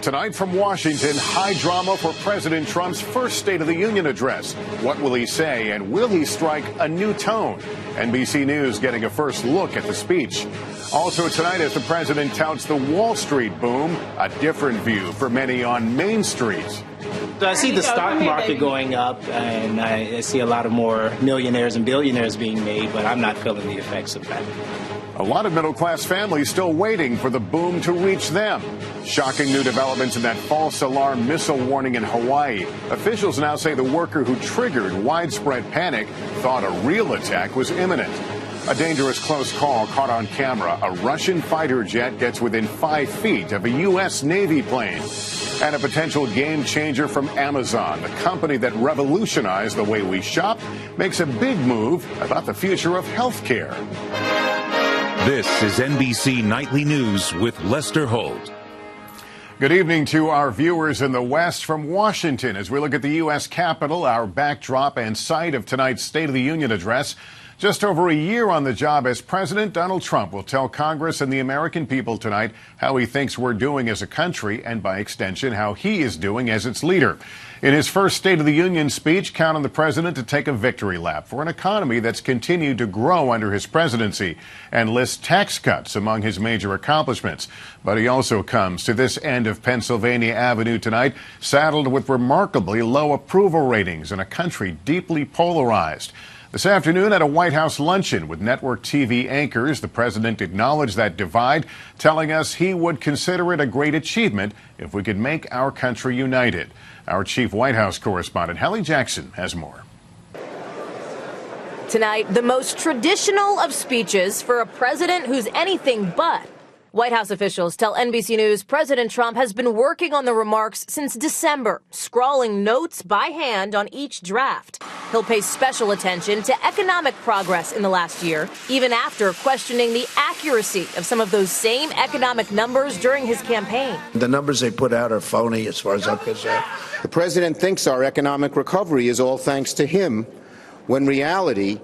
Tonight from Washington, high drama for President Trump's first State of the Union address. What will he say, and will he strike a new tone? NBC News getting a first look at the speech. Also tonight, as the president touts the Wall Street boom, a different view for many on Main Street. I see the stock market going up, and I see a lot of more millionaires and billionaires being made, but I'm not feeling the effects of that. A lot of middle-class families still waiting for the boom to reach them. Shocking new developments in that false alarm missile warning in Hawaii. Officials now say the worker who triggered widespread panic thought a real attack was imminent. A dangerous close call caught on camera. A Russian fighter jet gets within 5 feet of a U.S. Navy plane. And a potential game changer from Amazon, the company that revolutionized the way we shop, makes a big move about the future of healthcare. This is NBC Nightly News with Lester Holt. Good evening to our viewers in the West from Washington as we look at the U.S. Capitol, our backdrop and site of tonight's State of the Union address. Just over a year on the job as president, Donald Trump will tell Congress and the American people tonight how he thinks we're doing as a country and, by extension, how he is doing as its leader. In his first State of the Union speech, count on the president to take a victory lap for an economy that's continued to grow under his presidency and list tax cuts among his major accomplishments. But he also comes to this end of Pennsylvania Avenue tonight, saddled with remarkably low approval ratings in a country deeply polarized. This afternoon at a White House luncheon with network TV anchors, the president acknowledged that divide, telling us he would consider it a great achievement if we could make our country united. Our chief White House correspondent, Hallie Jackson, has more. Tonight, the most traditional of speeches for a president who's anything but. White House officials tell NBC News President Trump has been working on the remarks since December, scrawling notes by hand on each draft. He'll pay special attention to economic progress in the last year, even after questioning the accuracy of some of those same economic numbers during his campaign. The numbers they put out are phony as far as I'm concerned. The president thinks our economic recovery is all thanks to him, when reality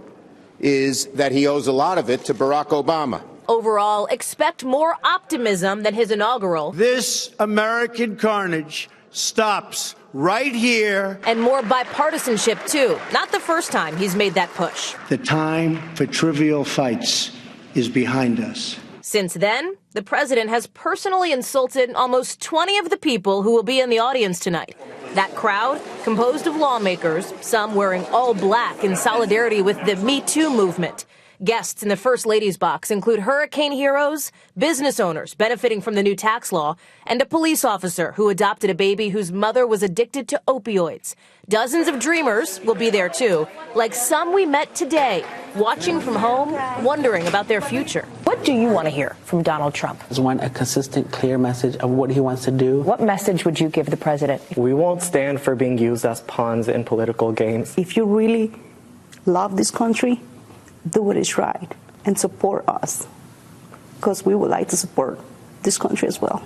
is that he owes a lot of it to Barack Obama. Overall, expect more optimism than his inaugural. This American carnage stops right here. And more bipartisanship, too. Not the first time he's made that push. The time for trivial fights is behind us. Since then, the president has personally insulted almost 20 of the people who will be in the audience tonight. That crowd, composed of lawmakers, some wearing all black in solidarity with the Me Too movement. Guests in the First Lady's box include hurricane heroes, business owners benefiting from the new tax law, and a police officer who adopted a baby whose mother was addicted to opioids. Dozens of dreamers will be there, too, like some we met today, watching from home, wondering about their future. What do you want to hear from Donald Trump? I want a consistent, clear message of what he wants to do. What message would you give the president? We won't stand for being used as pawns in political games. If you really love this country, do what is right and support us, because we would like to support this country as well.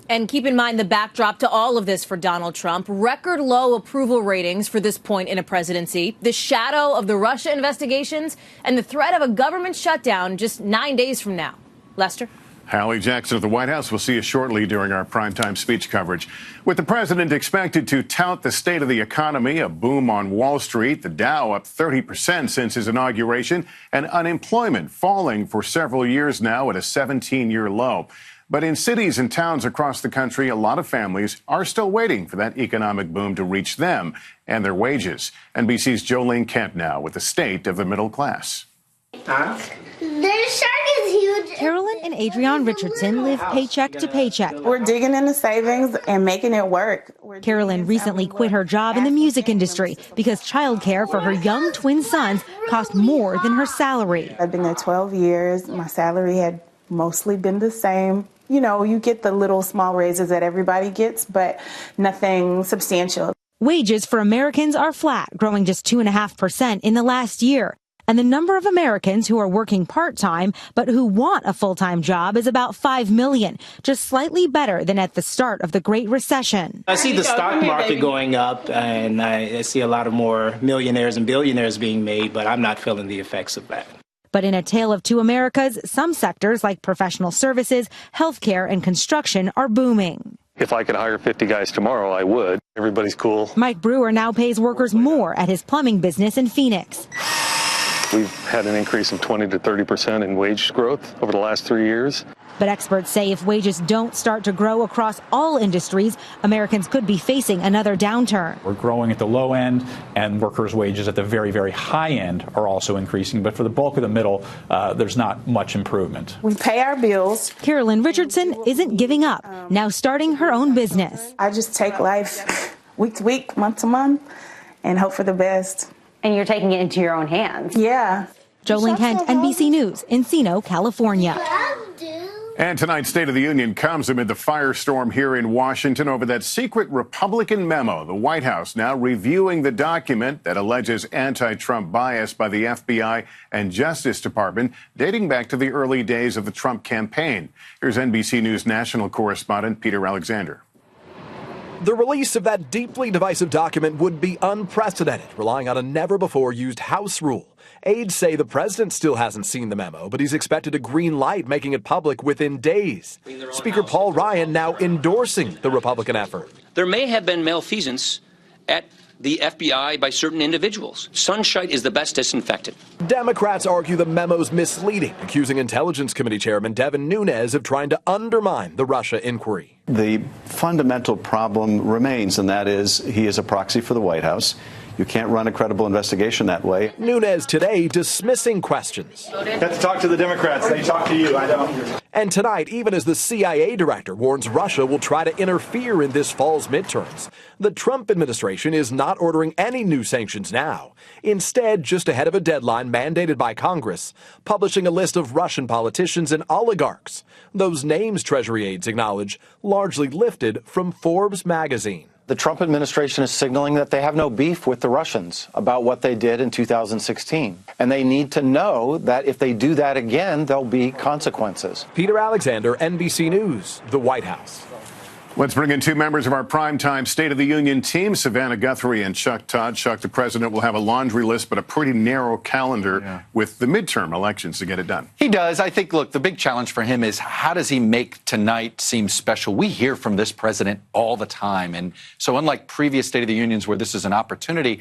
And keep in mind the backdrop to all of this for Donald Trump. Record low approval ratings for this point in a presidency, the shadow of the Russia investigations, and the threat of a government shutdown just 9 days from now. Lester? Hallie Jackson of the White House will see us shortly during our primetime speech coverage. With the president expected to tout the state of the economy, a boom on Wall Street, the Dow up 30% since his inauguration, and unemployment falling for several years now at a 17-year low. But in cities and towns across the country, a lot of families are still waiting for that economic boom to reach them and their wages. NBC's Jolene Kent now with the state of the middle class. The shark is huge. Carolyn and Adrienne Richardson live paycheck to paycheck. We're digging into savings and making it work. Carolyn recently quit her job in the music industry because childcare for her young twin sons cost more than her salary. I've been there 12 years. My salary had mostly been the same. You know, you get the little small raises that everybody gets, but nothing substantial. Wages for Americans are flat, growing just 2.5% in the last year. And the number of Americans who are working part-time but who want a full-time job is about 5 million, just slightly better than at the start of the Great Recession. I see the stock market going up, and I see a lot of more millionaires and billionaires being made, but I'm not feeling the effects of that. But in a tale of two Americas, some sectors like professional services, healthcare, and construction are booming. If I could hire 50 guys tomorrow, I would. Everybody's cool. Mike Brewer now pays workers more at his plumbing business in Phoenix. We've had an increase of 20 to 30% in wage growth over the last 3 years. But experts say if wages don't start to grow across all industries, Americans could be facing another downturn. We're growing at the low end, and workers' wages at the very, very high end are also increasing. But for the bulk of the middle, there's not much improvement. We pay our bills. Carolyn Richardson isn't giving up, now starting her own business. I just take life week to week, month to month, and hope for the best. And you're taking it into your own hands. Yeah. Jolene Kent, NBC News, Encino, California. And tonight's State of the Union comes amid the firestorm here in Washington over that secret Republican memo. The White House now reviewing the document that alleges anti-Trump bias by the FBI and Justice Department dating back to the early days of the Trump campaign. Here's NBC News national correspondent Peter Alexander. The release of that deeply divisive document would be unprecedented, relying on a never-before-used House rule. Aides say the president still hasn't seen the memo, but he's expected to green light making it public within days. Speaker Paul Ryan now endorsing the Republican effort. There may have been malfeasance at the FBI by certain individuals. Sunshine is the best disinfectant. Democrats argue the memo's misleading, accusing Intelligence Committee Chairman Devin Nunes of trying to undermine the Russia inquiry. The fundamental problem remains, and that is he is a proxy for the White House. You can't run a credible investigation that way. Nunes today dismissing questions. Got to talk to the Democrats. They talk to you, I know. And tonight, even as the CIA director warns Russia will try to interfere in this fall's midterms, the Trump administration is not ordering any new sanctions now. Instead, just ahead of a deadline mandated by Congress, publishing a list of Russian politicians and oligarchs. Those names, Treasury aides acknowledge, largely lifted from Forbes magazine. The Trump administration is signaling that they have no beef with the Russians about what they did in 2016. And they need to know that if they do that again, there'll be consequences. Peter Alexander, NBC News, the White House. Let's bring in two members of our primetime State of the Union team, Savannah Guthrie and Chuck Todd. Chuck, the president will have a laundry list, but a pretty narrow calendar with the midterm elections to get it done. He does. I think, look, the big challenge for him is how does he make tonight seem special? We hear from this president all the time. And so unlike previous State of the Unions where this is an opportunity,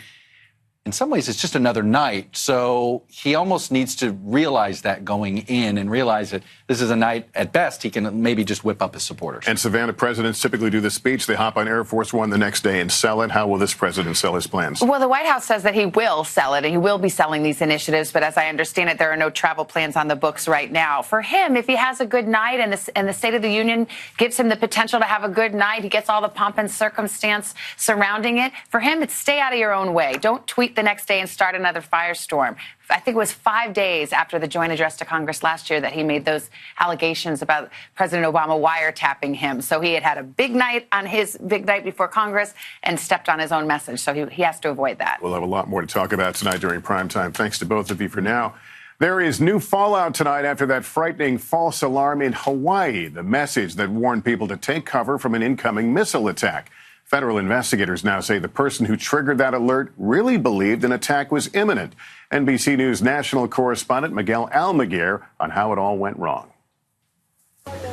in some ways, it's just another night. So he almost needs to realize that going in and realize that this is a night, at best, he can maybe just whip up his supporters. And Savannah, presidents typically do the speech. They hop on Air Force One the next day and sell it. How will this president sell his plans? Well, the White House says that he will sell it and he will be selling these initiatives. But as I understand it, there are no travel plans on the books right now. For him, if he has a good night and the State of the Union gives him the potential to have a good night, he gets all the pomp and circumstance surrounding it. For him, it's stay out of your own way. Don't tweet the next day and start another firestorm. I think it was 5 days after the joint address to Congress last year that he made those allegations about President Obama wiretapping him. So he had a big night on his big night before Congress and stepped on his own message. So he has to avoid that. We'll have a lot more to talk about tonight during prime time. Thanks to both of you for now. There is new fallout tonight after that frightening false alarm in Hawaii, the message that warned people to take cover from an incoming missile attack. Federal investigators now say the person who triggered that alert really believed an attack was imminent. NBC News national correspondent Miguel Almaguer on how it all went wrong.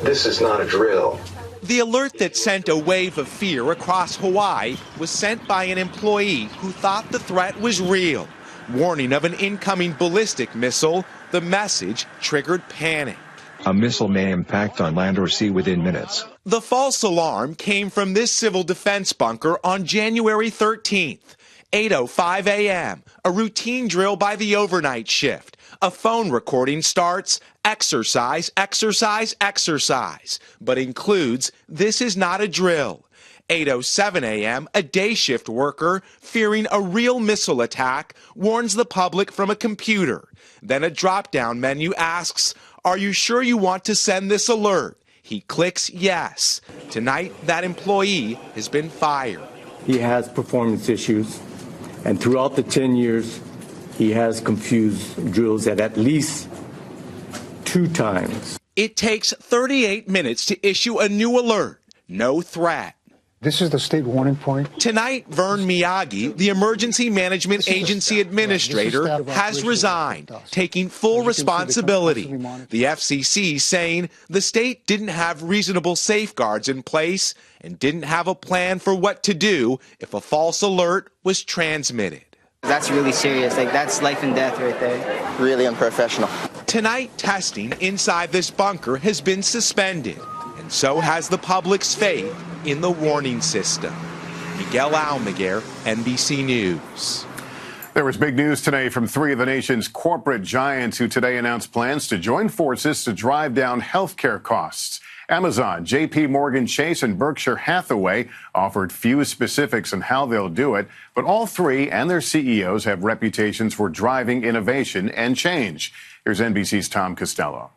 This is not a drill. The alert that sent a wave of fear across Hawaii was sent by an employee who thought the threat was real. Warning of an incoming ballistic missile, the message triggered panic. A missile may impact on land or sea within minutes. The false alarm came from this civil defense bunker on January 13th, 8:05 a.m., a routine drill by the overnight shift. A phone recording starts, exercise, exercise, exercise, but includes, this is not a drill. 8:07 a.m., a day shift worker, fearing a real missile attack, warns the public from a computer. Then a drop-down menu asks, are you sure you want to send this alert? He clicks yes. Tonight, that employee has been fired. He has performance issues, and throughout the 10 years, he has confused drills at least 2 times. It takes 38 minutes to issue a new alert. No threat. This is the state warning point. Tonight, Vern Miyagi, the Emergency Management Agency administrator, has resigned, taking full responsibility. The FCC saying the state didn't have reasonable safeguards in place and didn't have a plan for what to do if a false alert was transmitted. That's really serious. Like, that's life and death right there. Really unprofessional. Tonight, testing inside this bunker has been suspended, and so has the public's faith in the warning system. Miguel Almaguer, NBC News. There was big news today from three of the nation's corporate giants who today announced plans to join forces to drive down healthcare costs. Amazon, JP Morgan Chase, and Berkshire Hathaway offered few specifics on how they'll do it, but all three and their CEOs have reputations for driving innovation and change. Here's NBC's Tom Costello.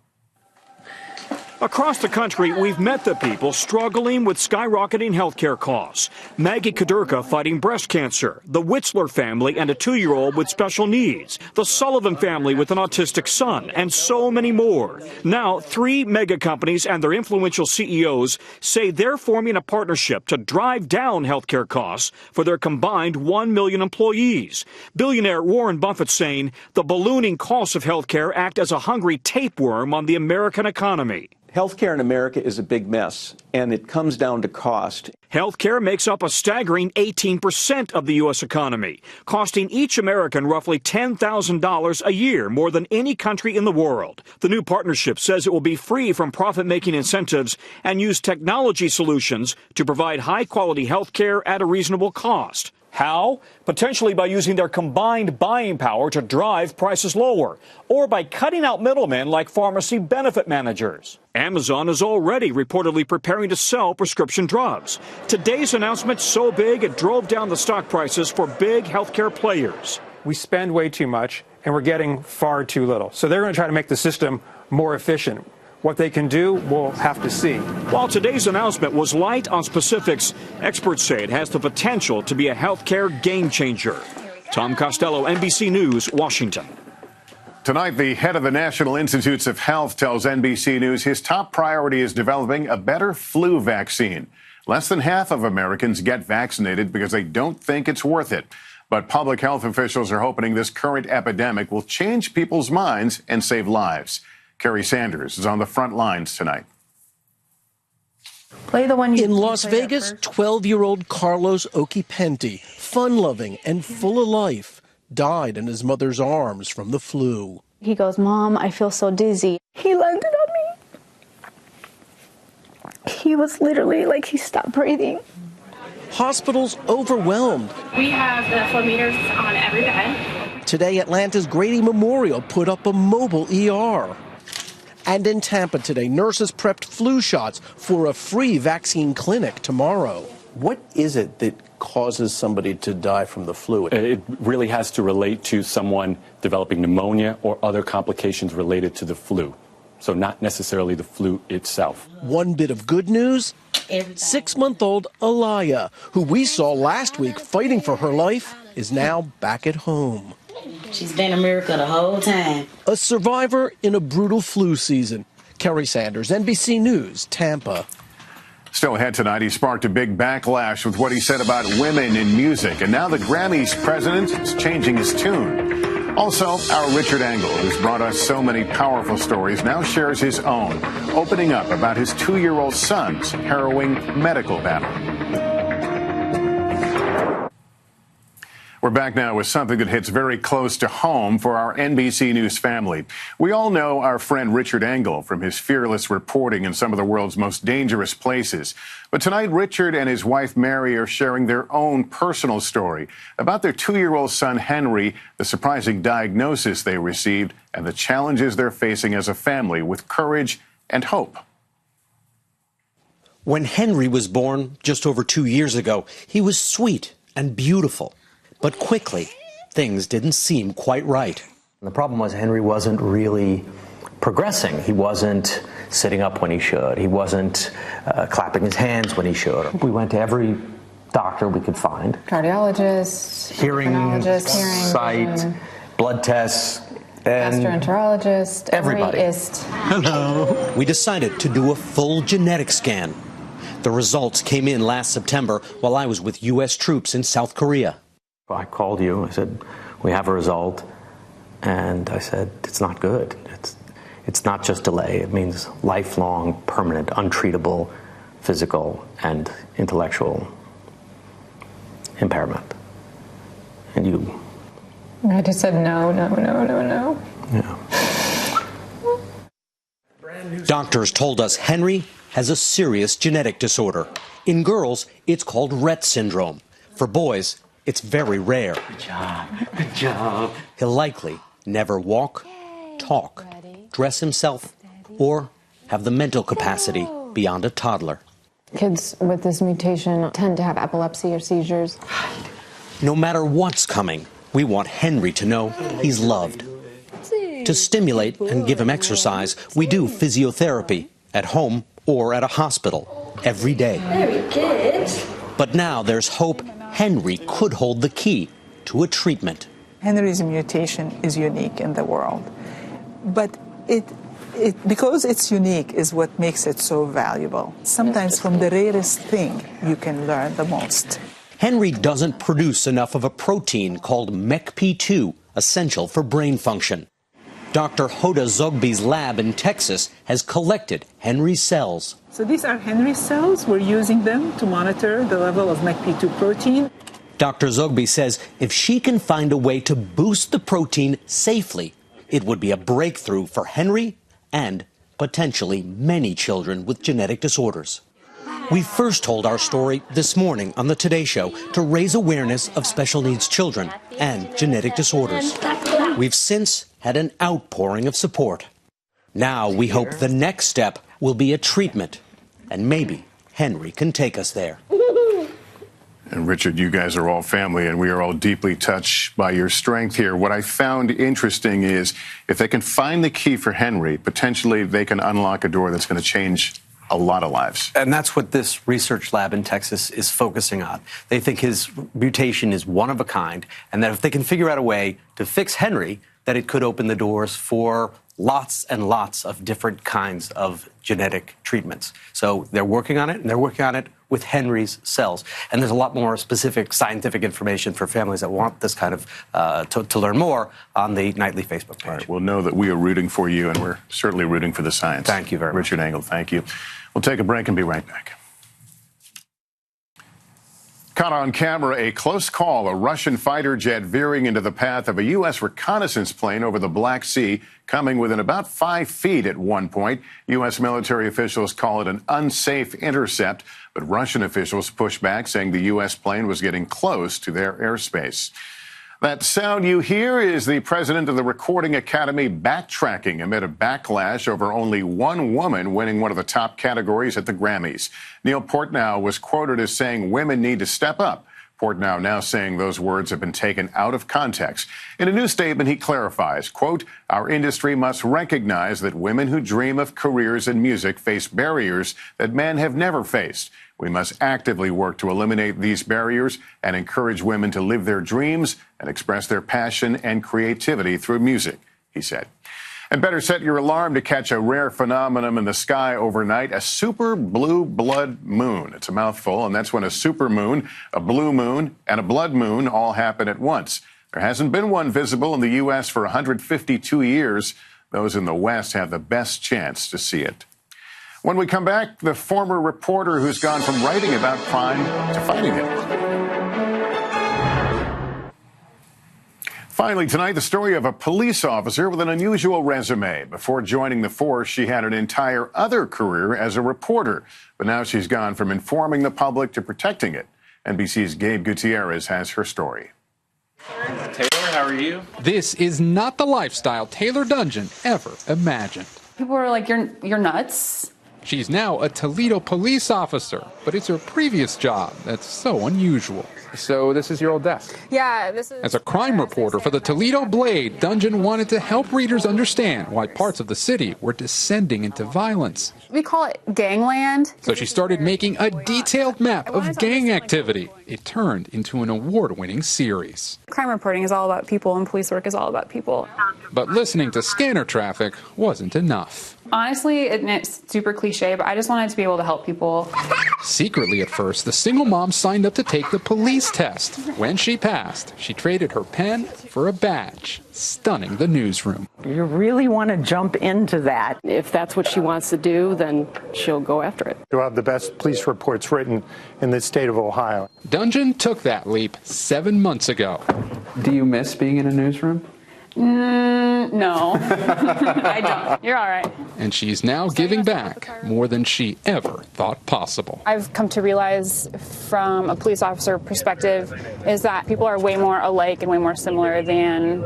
Across the country, we've met the people struggling with skyrocketing healthcare costs. Maggie Kadurka fighting breast cancer, the Witzler family and a 2-year-old with special needs, the Sullivan family with an autistic son, and so many more. Now, 3 mega companies and their influential CEOs say they're forming a partnership to drive down healthcare costs for their combined 1 million employees. Billionaire Warren Buffett saying the ballooning costs of healthcare act as a hungry tapeworm on the American economy. Healthcare in America is a big mess, and it comes down to cost. Healthcare makes up a staggering 18% of the U.S. economy, costing each American roughly $10,000 a year, more than any country in the world. The new partnership says it will be free from profit-making incentives and use technology solutions to provide high-quality healthcare at a reasonable cost. How? Potentially by using their combined buying power to drive prices lower, or by cutting out middlemen like pharmacy benefit managers. Amazon is already reportedly preparing to sell prescription drugs. Today's announcement so big it drove down the stock prices for big healthcare players. We spend way too much, and we're getting far too little. So they're going to try to make the system more efficient. What they can do, we'll have to see. While today's announcement was light on specifics, experts say it has the potential to be a healthcare game changer. Tom Costello, NBC News, Washington. Tonight, the head of the National Institutes of Health tells NBC News his top priority is developing a better flu vaccine. Less than half of Americans get vaccinated because they don't think it's worth it. But public health officials are hoping this current epidemic will change people's minds and save lives. Kerry Sanders is on the front lines tonight. Play the one in Las Vegas, 12-year-old Carlos Okipenti, fun-loving and full of life, died in his mother's arms from the flu. He goes, "Mom, I feel so dizzy." He landed on me. He was literally like he stopped breathing. Hospitals overwhelmed. We have the flow meters on every bed. Today, Atlanta's Grady Memorial put up a mobile ER. And in Tampa today, nurses prepped flu shots for a free vaccine clinic tomorrow. What is it that causes somebody to die from the flu? It really has to relate to someone developing pneumonia or other complications related to the flu. So not necessarily the flu itself. One bit of good news, 6-month-old Alaya, who we saw last week fighting for her life, is now back at home. She's been a miracle the whole time. A survivor in a brutal flu season. Kerry Sanders, NBC News, Tampa. Still ahead tonight, he sparked a big backlash with what he said about women in music. And now the Grammys president is changing his tune. Also, our Richard Engel, who's brought us so many powerful stories, now shares his own, opening up about his 2-year-old son's harrowing medical battle. We're back now with something that hits very close to home for our NBC News family. We all know our friend Richard Engel from his fearless reporting in some of the world's most dangerous places. But tonight, Richard and his wife Mary are sharing their own personal story about their 2-year-old son Henry, the surprising diagnosis they received, and the challenges they're facing as a family with courage and hope. When Henry was born just over 2 years ago, he was sweet and beautiful. But quickly, things didn't seem quite right. The problem was Henry wasn't really progressing. He wasn't sitting up when he should. He wasn't clapping his hands when he should. We went to every doctor we could find. Cardiologist, hearing, sight, vision, blood tests, and gastroenterologist, everybody. Hello. We decided to do a full genetic scan. The results came in last September while I was with U.S. troops in South Korea. I called you. I said, we have a result. And I said, it's not good. It's not just delay. It means lifelong, permanent, untreatable physical and intellectual impairment. And you? I just said no. Yeah. Doctors told us Henry has a serious genetic disorder. In girls, it's called Rett syndrome. For boys, it's very rare. Good job. Good job. He'll likely never walk, talk, dress himself, or have the mental capacity beyond a toddler. Kids with this mutation tend to have epilepsy or seizures. No matter what's coming, we want Henry to know he's loved. To stimulate and give him exercise, we do physiotherapy at home or at a hospital every day. Very good. But now there's hope Henry could hold the key to a treatment. Henry's mutation is unique in the world, but because it's unique is what makes it so valuable. Sometimes from the rarest thing you can learn the most. Henry doesn't produce enough of a protein called MECP2, essential for brain function. Dr. Hoda Zogby's lab in Texas has collected Henry's cells. So these are Henry's cells. We're using them to monitor the level of MECP2 protein. Dr. Zogby says if she can find a way to boost the protein safely, it would be a breakthrough for Henry and potentially many children with genetic disorders. We first told our story this morning on the Today Show to raise awareness of special needs children and genetic disorders. We've since had an outpouring of support. Now we hope the next step will be a treatment, and maybe Henry can take us there. And Richard, you guys are all family, and we are all deeply touched by your strength here. What I found interesting is if they can find the key for Henry, potentially they can unlock a door that's going to change a lot of lives. And that's what this research lab in Texas is focusing on. They think his mutation is one of a kind, and that if they can figure out a way to fix Henry, that it could open the doors for lots and lots of different kinds of genetic treatments. So they're working on it, and they're working on it with Henry's cells. And there's a lot more specific scientific information for families that want this kind of, to learn more on the Nightly Facebook page. All right, we'll know that we are rooting for you, and we're certainly rooting for the science. Thank you very much. Richard Engel, thank you. We'll take a break and be right back. Caught on camera, a close call, a Russian fighter jet veering into the path of a U.S. reconnaissance plane over the Black Sea, coming within about 5 feet at one point. U.S. military officials call it an unsafe intercept, but Russian officials push back, saying the U.S. plane was getting close to their airspace. That sound you hear is the president of the Recording Academy backtracking amid a backlash over only one woman winning one of the top categories at the Grammys. Neil Portnow was quoted as saying women need to step up. Portnow now saying those words have been taken out of context. In a new statement, he clarifies, quote, our industry must recognize that women who dream of careers in music face barriers that men have never faced. We must actively work to eliminate these barriers and encourage women to live their dreams and express their passion and creativity through music, he said. And better set your alarm to catch a rare phenomenon in the sky overnight, a super blue blood moon. It's a mouthful, and that's when a supermoon, a blue moon, and a blood moon all happen at once. There hasn't been one visible in the U.S. for 152 years. Those in the West have the best chance to see it. When we come back, the former reporter who's gone from writing about crime to fighting it. Finally tonight, the story of a police officer with an unusual resume. Before joining the force, she had an entire other career as a reporter. But now she's gone from informing the public to protecting it. NBC's Gabe Gutierrez has her story. Taylor, how are you? This is not the lifestyle Taylor Dungeon ever imagined. People were like, you're nuts. She's now a Toledo police officer, but it's her previous job that's so unusual. So this is your old desk? Yeah, this is... As a crime reporter for the Toledo Blade, Dungeon wanted to help readers understand why parts of the city were descending into violence. We call it gangland. So she started making a detailed map of gang activity. It turned into an award-winning series. Crime reporting is all about people, and police work is all about people. But listening to scanner traffic wasn't enough. Honestly, it's super cliche, but I just wanted to be able to help people. Secretly at first, the single mom signed up to take the police test. When she passed, she traded her pen for a badge, stunning the newsroom. You really want to jump into that. If that's what she wants to do, then she'll go after it. You'll have the best police reports written in the state of Ohio. Dungeon took that leap 7 months ago. Do you miss being in a newsroom? No, I don't. You're all right. And she's now giving back more than she ever thought possible. I've come to realize from a police officer perspective is that people are way more alike and way more similar than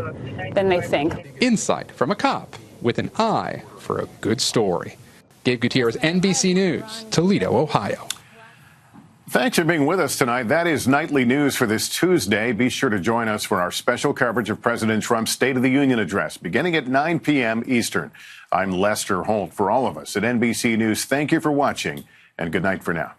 they think. Insight from a cop with an eye for a good story. Gabe Gutierrez, NBC News, Toledo, Ohio. Thanks for being with us tonight. That is Nightly News for this Tuesday. Be sure to join us for our special coverage of President Trump's State of the Union address, beginning at 9 p.m. Eastern. I'm Lester Holt. For all of us at NBC News, thank you for watching, and good night for now.